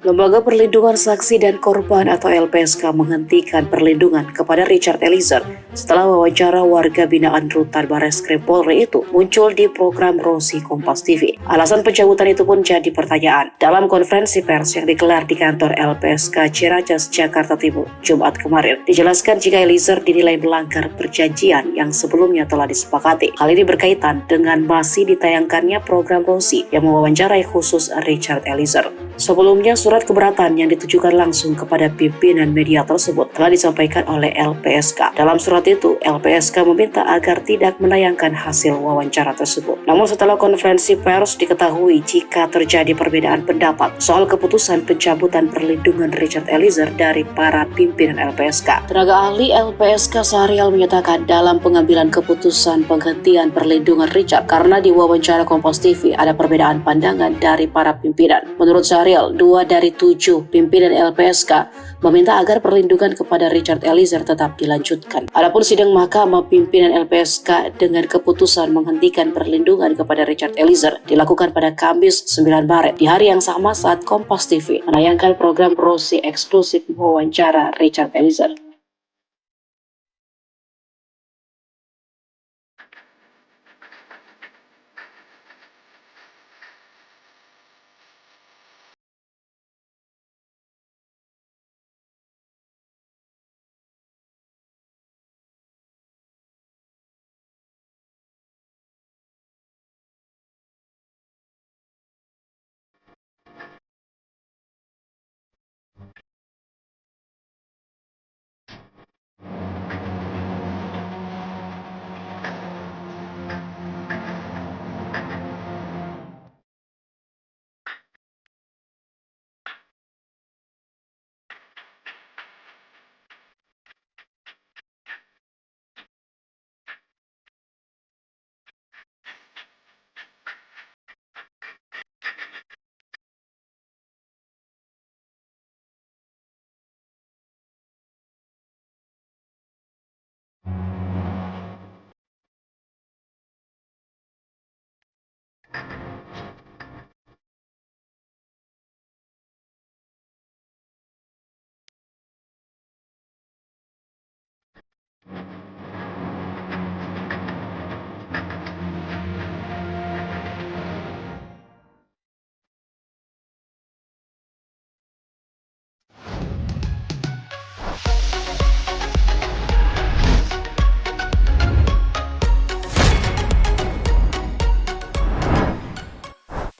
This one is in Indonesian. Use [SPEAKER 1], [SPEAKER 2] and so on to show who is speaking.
[SPEAKER 1] Lembaga Perlindungan Saksi dan Korban atau LPSK menghentikan perlindungan kepada Richard Eliezer setelah wawancara warga binaan Rutan Barreskrim Polri itu muncul di program Rosi Kompas TV. Alasan pencabutan itu pun jadi pertanyaan. Dalam konferensi pers yang digelar di kantor LPSK Ciracas, Jakarta Timur, Jumat kemarin, dijelaskan jika Eliezer dinilai melanggar perjanjian yang sebelumnya telah disepakati. Hal ini berkaitan dengan masih ditayangkannya program Rosi yang mewawancarai khusus Richard Eliezer. Sebelumnya, surat keberatan yang ditujukan langsung kepada pimpinan media tersebut telah disampaikan oleh LPSK. Dalam surat itu, LPSK meminta agar tidak menayangkan hasil wawancara tersebut. Namun setelah konferensi pers diketahui jika terjadi perbedaan pendapat soal keputusan pencabutan perlindungan Richard Eliezer dari para pimpinan LPSK. Tenaga ahli LPSK Syahrial menyatakan dalam pengambilan keputusan penghentian perlindungan Richard karena di wawancara Kompas TV ada perbedaan pandangan dari para pimpinan. Menurut Syahrial, 2 dari 7 pimpinan LPSK meminta agar perlindungan kepada Richard Eliezer tetap dilanjutkan. Adapun sidang Mahkamah pimpinan LPSK dengan keputusan menghentikan perlindungan kepada Richard Eliezer dilakukan pada Kamis 9 Maret di hari yang sama saat Kompas TV menayangkan program Rosi eksklusif wawancara Richard Eliezer.